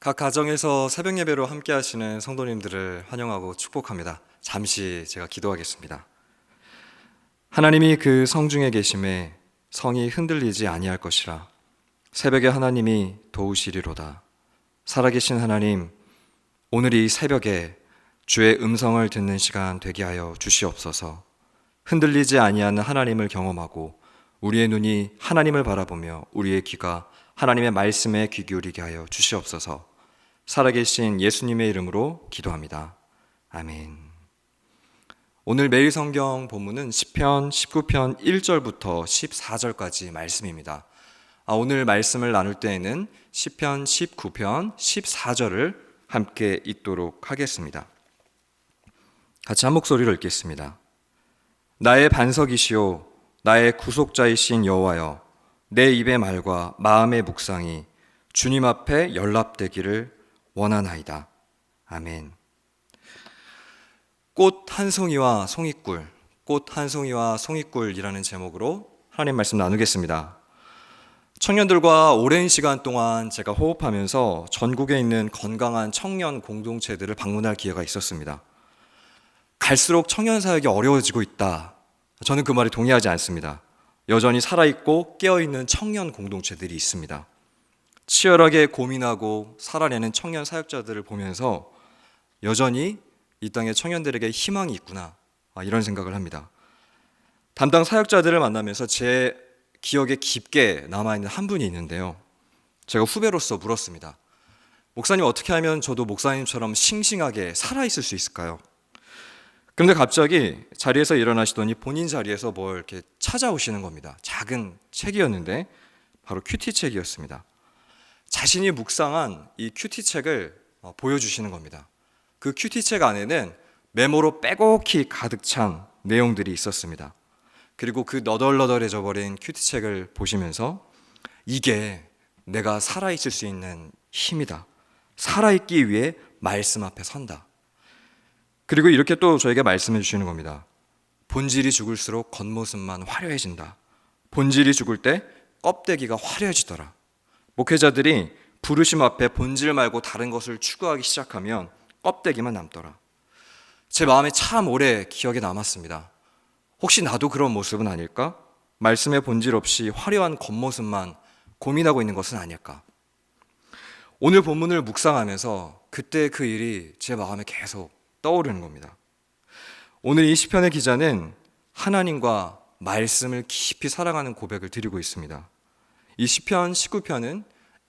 각 가정에서 새벽 예배로 함께 하시는 성도님들을 환영하고 축복합니다. 잠시 제가 기도하겠습니다. 하나님이 그 성중에 계심에 성이 흔들리지 아니할 것이라. 새벽에 하나님이 도우시리로다. 살아계신 하나님, 오늘 이 새벽에 주의 음성을 듣는 시간 되게 하여 주시옵소서. 흔들리지 아니하는 하나님을 경험하고 우리의 눈이 하나님을 바라보며 우리의 귀가 하나님의 말씀에 귀 기울이게 하여 주시옵소서. 살아계신 예수님의 이름으로 기도합니다. 아멘. 오늘 매일 성경 본문은 시편 19편 1절부터 14절까지 말씀입니다. 오늘 말씀을 나눌 때에는 시편 19편 14절을 함께 읽도록 하겠습니다. 같이 한 목소리로 읽겠습니다. 나의 반석이시오 나의 구속자이신 여호와여, 내 입의 말과 마음의 묵상이 주님 앞에 연락되기를 원하나이다. 아멘. 꽃 한 송이와 송이꿀, 꽃 한 송이와 송이꿀이라는 제목으로 하나님 말씀 나누겠습니다. 청년들과 오랜 시간 동안 제가 호흡하면서 전국에 있는 건강한 청년 공동체들을 방문할 기회가 있었습니다. 갈수록 청년 사역이 어려워지고 있다. 저는 그 말에 동의하지 않습니다. 여전히 살아있고 깨어있는 청년 공동체들이 있습니다. 치열하게 고민하고 살아내는 청년 사역자들을 보면서 여전히 이 땅의 청년들에게 희망이 있구나, 이런 생각을 합니다. 담당 사역자들을 만나면서 제 기억에 깊게 남아있는 한 분이 있는데요. 제가 후배로서 물었습니다. 목사님, 어떻게 하면 저도 목사님처럼 싱싱하게 살아있을 수 있을까요? 그런데 갑자기 자리에서 일어나시더니 본인 자리에서 뭘 이렇게 찾아오시는 겁니다. 작은 책이었는데 바로 큐티 책이었습니다. 자신이 묵상한 이 큐티 책을 보여주시는 겁니다. 그 큐티 책 안에는 메모로 빼곡히 가득 찬 내용들이 있었습니다. 그리고 그 너덜너덜해져 버린 큐티 책을 보시면서 이게 내가 살아있을 수 있는 힘이다. 살아있기 위해 말씀 앞에 선다. 그리고 이렇게 또 저에게 말씀해 주시는 겁니다. 본질이 죽을수록 겉모습만 화려해진다. 본질이 죽을 때 껍데기가 화려해지더라. 목회자들이 부르심 앞에 본질 말고 다른 것을 추구하기 시작하면 껍데기만 남더라. 제 마음에 참 오래 기억에 남았습니다. 혹시 나도 그런 모습은 아닐까? 말씀의 본질 없이 화려한 겉모습만 고민하고 있는 것은 아닐까? 오늘 본문을 묵상하면서 그때 그 일이 제 마음에 계속 떠오르는 겁니다. 오늘 이 시편의 기자는 하나님과 말씀을 깊이 사랑하는 고백을 드리고 있습니다. 이 시편 19편은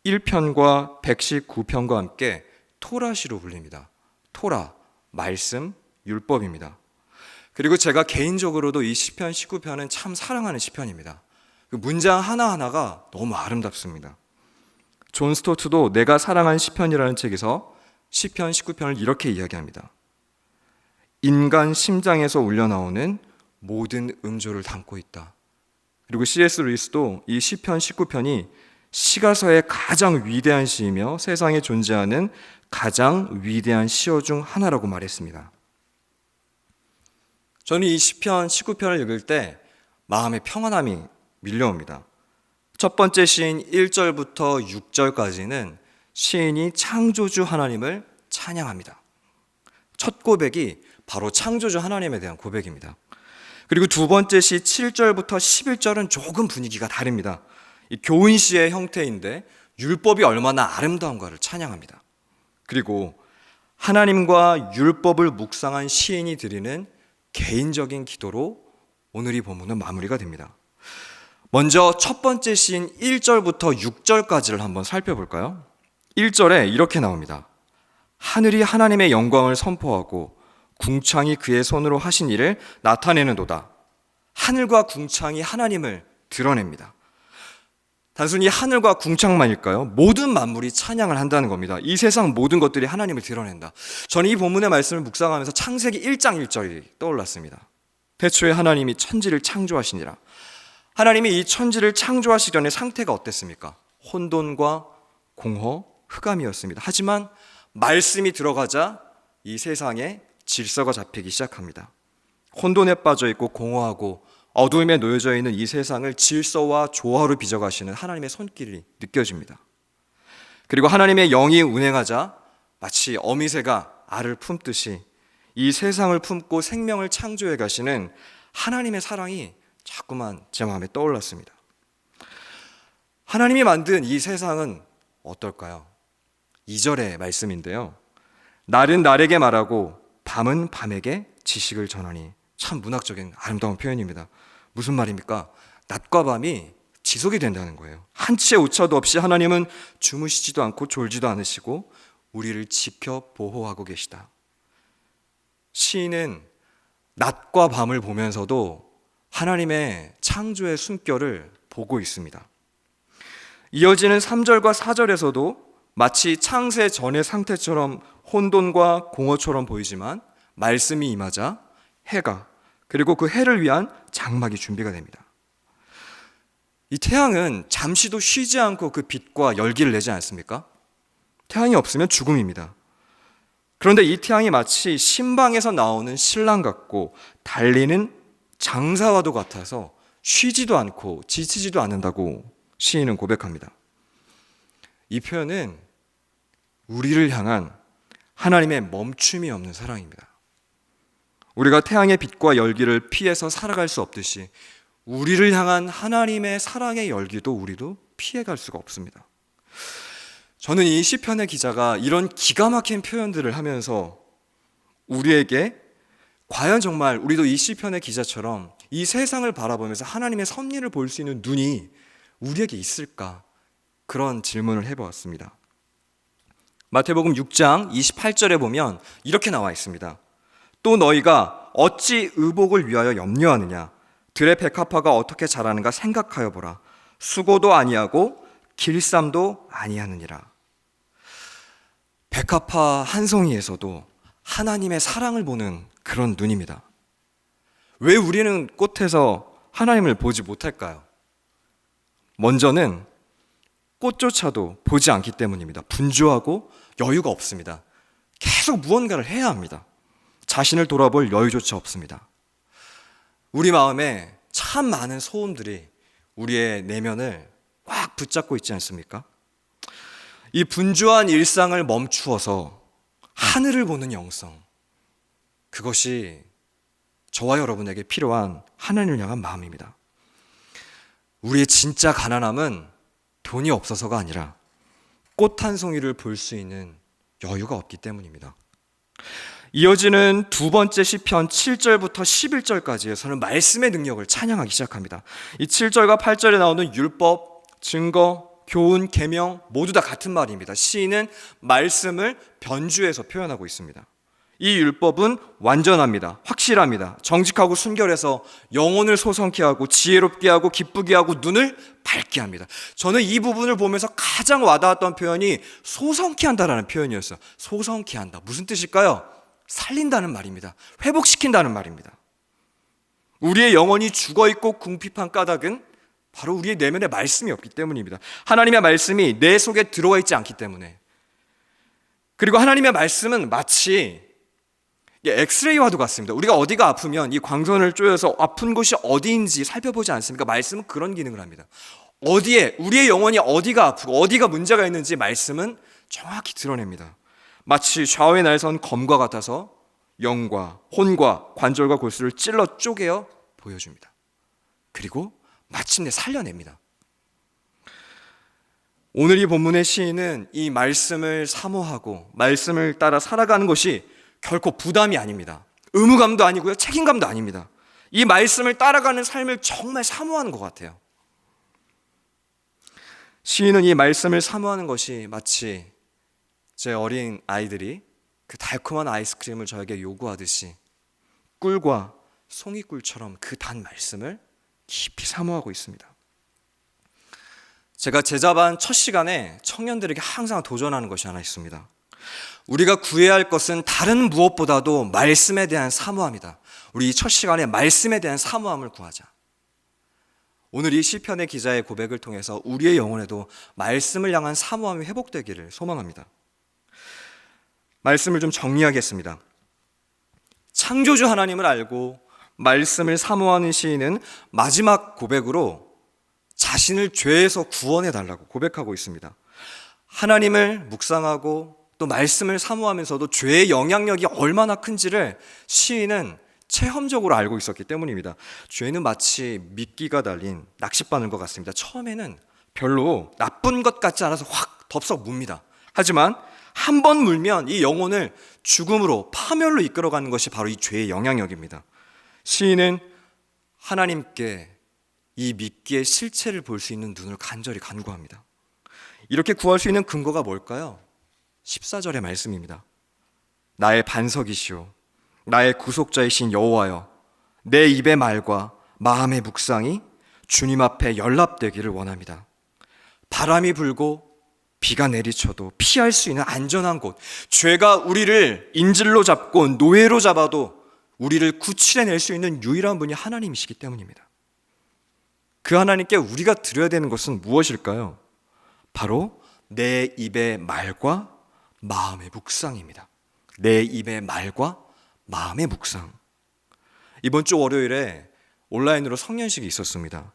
1편과 119편과 함께 토라시로 불립니다. 토라, 말씀, 율법입니다. 그리고 제가 개인적으로도 이 시편 19편은 참 사랑하는 시편입니다. 그 문장 하나하나가 너무 아름답습니다. 존 스토트도 내가 사랑한 시편이라는 책에서 시편 19편을 이렇게 이야기합니다. 인간 심장에서 울려나오는 모든 음조를 담고 있다. 그리고 C.S. 루이스도 이 시편 19편이 시가서의 가장 위대한 시이며 세상에 존재하는 가장 위대한 시어 중 하나라고 말했습니다. 저는 이 시편 19편을 읽을 때 마음의 평안함이 밀려옵니다. 첫 번째 시인 1절부터 6절까지는 시인이 창조주 하나님을 찬양합니다. 첫 고백이 바로 창조주 하나님에 대한 고백입니다. 그리고 두 번째 시 7절부터 11절은 조금 분위기가 다릅니다. 이 교훈시의 형태인데 율법이 얼마나 아름다운가를 찬양합니다. 그리고 하나님과 율법을 묵상한 시인이 드리는 개인적인 기도로 오늘 이 본문은 마무리가 됩니다. 먼저 첫 번째 시인 1절부터 6절까지를 한번 살펴볼까요? 1절에 이렇게 나옵니다. 하늘이 하나님의 영광을 선포하고 궁창이 그의 손으로 하신 일을 나타내는도다. 하늘과 궁창이 하나님을 드러냅니다. 단순히 하늘과 궁창만일까요? 모든 만물이 찬양을 한다는 겁니다. 이 세상 모든 것들이 하나님을 드러낸다. 저는 이 본문의 말씀을 묵상하면서 창세기 1장 1절이 떠올랐습니다. 태초에 하나님이 천지를 창조하시니라. 하나님이 이 천지를 창조하시기 전에 상태가 어땠습니까? 혼돈과 공허, 흑암이었습니다. 하지만 말씀이 들어가자 이 세상에 질서가 잡히기 시작합니다. 혼돈에 빠져 있고 공허하고 어두움에 놓여져 있는 이 세상을 질서와 조화로 빚어가시는 하나님의 손길이 느껴집니다. 그리고 하나님의 영이 운행하자 마치 어미새가 알을 품듯이 이 세상을 품고 생명을 창조해 가시는 하나님의 사랑이 자꾸만 제 마음에 떠올랐습니다. 하나님이 만든 이 세상은 어떨까요? 2절의 말씀인데요. 날은 날에게 말하고 밤은 밤에게 지식을 전하니. 참 문학적인 아름다운 표현입니다. 무슨 말입니까? 낮과 밤이 지속이 된다는 거예요. 한치의 오차도 없이 하나님은 주무시지도 않고 졸지도 않으시고 우리를 지켜 보호하고 계시다. 시인은 낮과 밤을 보면서도 하나님의 창조의 숨결을 보고 있습니다. 이어지는 3절과 4절에서도 마치 창세 전의 상태처럼 혼돈과 공허처럼 보이지만 말씀이 임하자 해가, 그리고 그 해를 위한 장막이 준비가 됩니다. 이 태양은 잠시도 쉬지 않고 그 빛과 열기를 내지 않습니까? 태양이 없으면 죽음입니다. 그런데 이 태양이 마치 신방에서 나오는 신랑 같고 달리는 장사와도 같아서 쉬지도 않고 지치지도 않는다고 시인은 고백합니다. 이 표현은 우리를 향한 하나님의 멈춤이 없는 사랑입니다. 우리가 태양의 빛과 열기를 피해서 살아갈 수 없듯이 우리를 향한 하나님의 사랑의 열기도 우리도 피해갈 수가 없습니다. 저는 이 시편의 기자가 이런 기가 막힌 표현들을 하면서 우리에게 과연 정말 우리도 이 시편의 기자처럼 이 세상을 바라보면서 하나님의 섭리를 볼 수 있는 눈이 우리에게 있을까? 그런 질문을 해보았습니다. 마태복음 6장 28절에 보면 이렇게 나와 있습니다. 또 너희가 어찌 의복을 위하여 염려하느냐? 들의 백합화가 어떻게 자라는가 생각하여 보라. 수고도 아니하고 길쌈도 아니하느니라. 백합화 한 송이에서도 하나님의 사랑을 보는 그런 눈입니다. 왜 우리는 꽃에서 하나님을 보지 못할까요? 먼저는 꽃조차도 보지 않기 때문입니다. 분주하고 여유가 없습니다. 계속 무언가를 해야 합니다. 자신을 돌아볼 여유조차 없습니다. 우리 마음에 참 많은 소음들이 우리의 내면을 꽉 붙잡고 있지 않습니까? 이 분주한 일상을 멈추어서 하늘을 보는 영성, 그것이 저와 여러분에게 필요한 하나님을 향한 마음입니다. 우리의 진짜 가난함은 돈이 없어서가 아니라 꽃 한 송이를 볼 수 있는 여유가 없기 때문입니다. 이어지는 두 번째 시편 7절부터 11절까지에서는 말씀의 능력을 찬양하기 시작합니다. 이 7절과 8절에 나오는 율법, 증거, 교훈, 계명 모두 다 같은 말입니다. 시인은 말씀을 변주해서 표현하고 있습니다. 이 율법은 완전합니다. 확실합니다. 정직하고 순결해서 영혼을 소성케 하고 지혜롭게 하고 기쁘게 하고 눈을 밝게 합니다. 저는 이 부분을 보면서 가장 와닿았던 표현이 소성케 한다라는 표현이었어요. 소성케 한다. 무슨 뜻일까요? 살린다는 말입니다. 회복시킨다는 말입니다. 우리의 영혼이 죽어있고 궁핍한 까닭은 바로 우리의 내면에 말씀이 없기 때문입니다. 하나님의 말씀이 내 속에 들어와 있지 않기 때문에. 그리고 하나님의 말씀은 마치 엑스레이와도 같습니다. 우리가 어디가 아프면 이 광선을 쪼여서 아픈 곳이 어디인지 살펴보지 않습니까? 말씀은 그런 기능을 합니다. 어디에, 우리의 영혼이 어디가 아프고 어디가 문제가 있는지 말씀은 정확히 드러냅니다. 마치 좌우에 날선 검과 같아서 영과 혼과 관절과 골수를 찔러 쪼개어 보여줍니다. 그리고 마침내 살려냅니다. 오늘 이 본문의 시인은 이 말씀을 사모하고 말씀을 따라 살아가는 것이 결코 부담이 아닙니다. 의무감도 아니고요, 책임감도 아닙니다. 이 말씀을 따라가는 삶을 정말 사모하는 것 같아요. 시인은 이 말씀을 사모하는 것이 마치 제 어린 아이들이 그 달콤한 아이스크림을 저에게 요구하듯이 꿀과 송이꿀처럼 그 단 말씀을 깊이 사모하고 있습니다. 제가 제자반 첫 시간에 청년들에게 항상 도전하는 것이 하나 있습니다. 우리가 구해야 할 것은 다른 무엇보다도 말씀에 대한 사모함이다. 우리 첫 시간에 말씀에 대한 사모함을 구하자. 오늘 이 시편의 기자의 고백을 통해서 우리의 영혼에도 말씀을 향한 사모함이 회복되기를 소망합니다. 말씀을 좀 정리하겠습니다. 창조주 하나님을 알고 말씀을 사모하는 시인은 마지막 고백으로 자신을 죄에서 구원해 달라고 고백하고 있습니다. 하나님을 묵상하고 또 말씀을 사모하면서도 죄의 영향력이 얼마나 큰지를 시인은 체험적으로 알고 있었기 때문입니다. 죄는 마치 미끼가 달린 낚싯바늘과 같습니다. 처음에는 별로 나쁜 것 같지 않아서 확 덥석 뭅니다. 하지만 한 번 물면 이 영혼을 죽음으로, 파멸로 이끌어가는 것이 바로 이 죄의 영향력입니다. 시인은 하나님께 이 미끼의 실체를 볼 수 있는 눈을 간절히 간구합니다. 이렇게 구할 수 있는 근거가 뭘까요? 14절의 말씀입니다. 나의 반석이시오, 나의 구속자이신 여호와여, 내 입의 말과 마음의 묵상이 주님 앞에 연락되기를 원합니다. 바람이 불고 비가 내리쳐도 피할 수 있는 안전한 곳, 죄가 우리를 인질로 잡고 노예로 잡아도 우리를 구출해낼 수 있는 유일한 분이 하나님이시기 때문입니다. 그 하나님께 우리가 드려야 되는 것은 무엇일까요? 바로 내 입의 말과 마음의 묵상입니다. 내 입의 말과 마음의 묵상. 이번 주 월요일에 온라인으로 성년식이 있었습니다.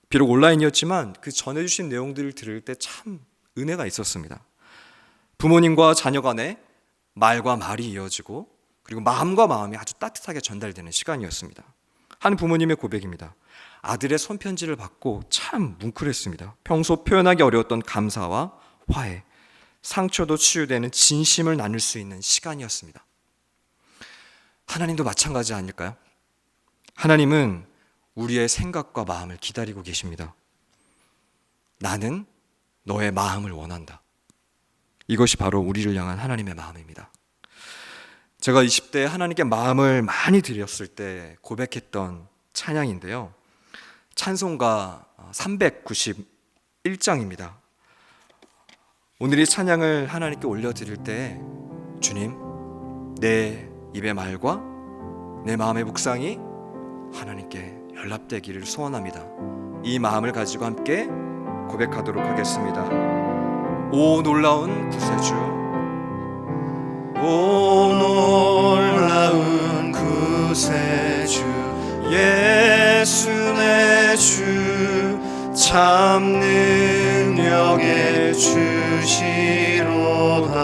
비록 온라인이었지만 그 전해주신 내용들을 들을 때 참 은혜가 있었습니다. 부모님과 자녀 간에 말과 말이 이어지고 그리고 마음과 마음이 아주 따뜻하게 전달되는 시간이었습니다. 한 부모님의 고백입니다. 아들의 손편지를 받고 참 뭉클했습니다. 평소 표현하기 어려웠던 감사와 화해, 상처도 치유되는 진심을 나눌 수 있는 시간이었습니다. 하나님도 마찬가지 아닐까요? 하나님은 우리의 생각과 마음을 기다리고 계십니다. 나는 너의 마음을 원한다. 이것이 바로 우리를 향한 하나님의 마음입니다. 제가 20대에 하나님께 마음을 많이 드렸을 때 고백했던 찬양인데요, 찬송가 391장입니다. 오늘 이 찬양을 하나님께 올려드릴 때 주님, 내 입의 말과 내 마음의 묵상이 하나님께 연락되기를 소원합니다. 이 마음을 가지고 함께 고백하도록 하겠습니다. 오 놀라운 구세주, 오 놀라운 구세주, 예수 내 주, 참 능력의 주시로다.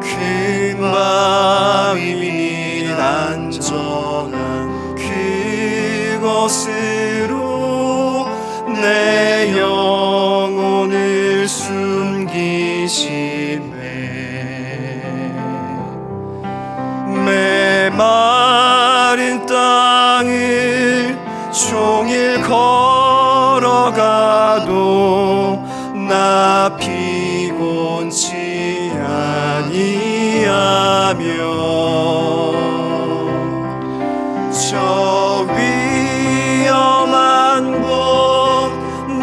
큰 바위 및 안전한 그곳으로 내 영혼을 숨기시네. 메마른 땅을 종일 걸어가도 나 피곤치 아니하며 저 위험한 곳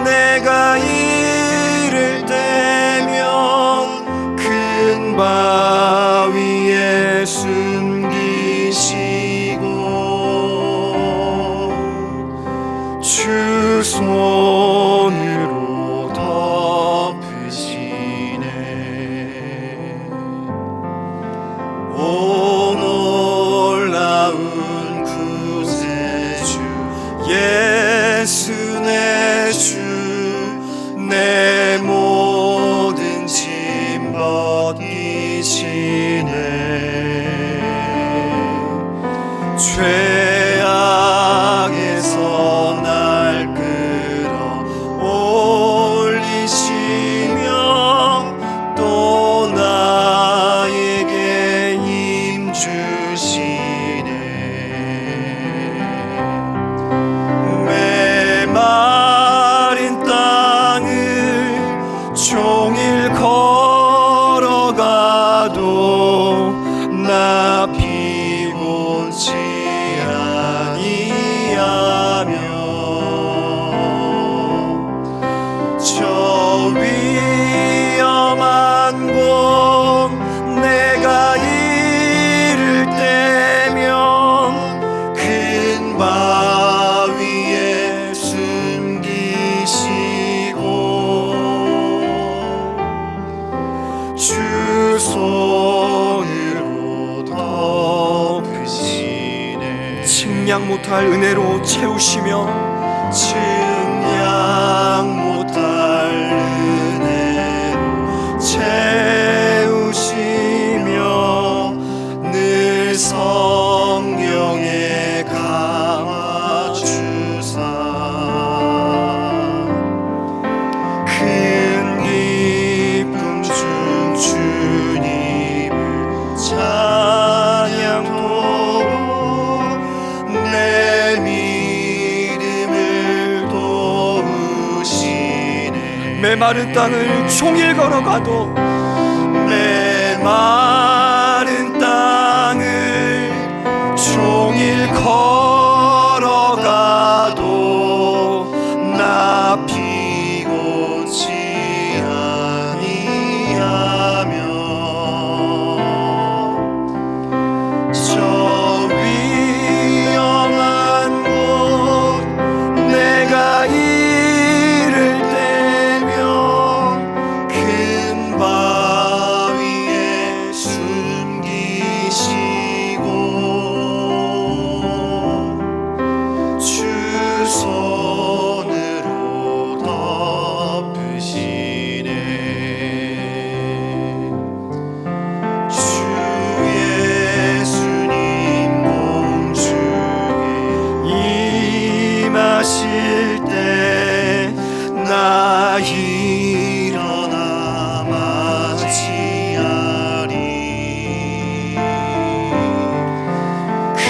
내가 이를 때면 큰 바위에 숨기시고 주 손으로 덮으시네. 오 놀라운 구세주, 예수 내 주, 내 모든 짐 벗기시네. 죄악에서 날 끌어올리시며 또 나에게 힘 주시네. 메마른 땅을 종일 걸어가도 나 피곤치 아니하며 저 위험한 곳 내가 이를 때면 큰 바위에 숨기시고 주 손으로 덮으시네. 측량 못할 은혜로 채우시며 측량 못할 메마른 땅을 종일 걸어가도 메마른 땅을 종일 걸어가도 나 피곤치 아니하며 저 위험한 곳 내가 이를 때면 큰 바위에 숨기시고 주 손으로 덮으시네. 주 예수님 공중에 임하실 때 나 일어나 맞이하리. 그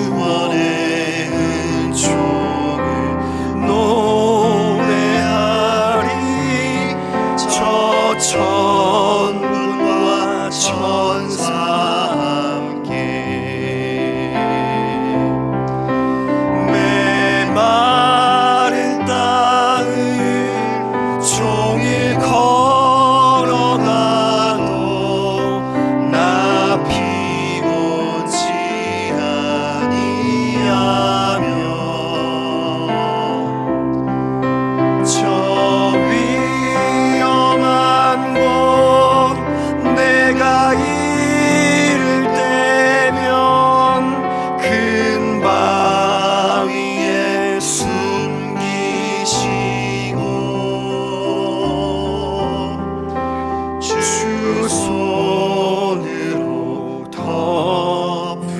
구원의 은총을 노래하리. 저 천군과 천사 함께 메마른 땅을 종일 걸어가도 나 피곤치 아니하며 저 위험한 곳 내가 이를 때면 큰 바위에 숨기시고 주 손으로 덮으시네.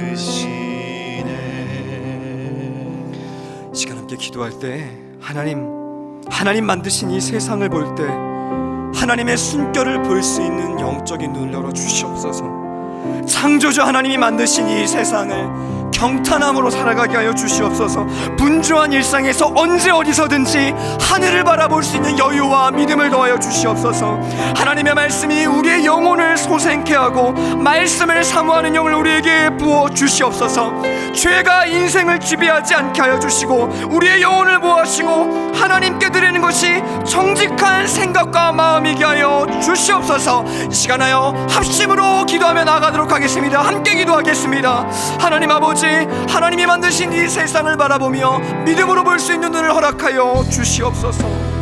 이 시간 함께 기도할 때 하나님 만드신 이 세상을 볼 때 하나님의 숨결을 볼 수 있는 영적인 눈을 열어 주시옵소서. 창조주 하나님이 만드신 이 세상을 경탄함으로 살아가게 하여 주시옵소서. 분주한 일상에서 언제 어디서든지 하늘을 바라볼 수 있는 여유와 믿음을 더하여 주시옵소서. 하나님의 말씀이 우리의 영혼을 소생케 하고 말씀을 사모하는 영을 우리에게 부어 주시옵소서. 죄가 인생을 지배하지 않게 하여 주시고 우리의 영혼을 보호하시고 하나님께 드리는 것이 정직한 생각과 마음이게 하여 주시옵소서. 이 시간하여 합심으로 기도하며 나아가도록 하겠습니다. 함께 기도하겠습니다. 하나님 아버지, 하나님이 만드신 이 세상을 바라보며 믿음으로 볼 수 있는 눈을 허락하여 주시옵소서.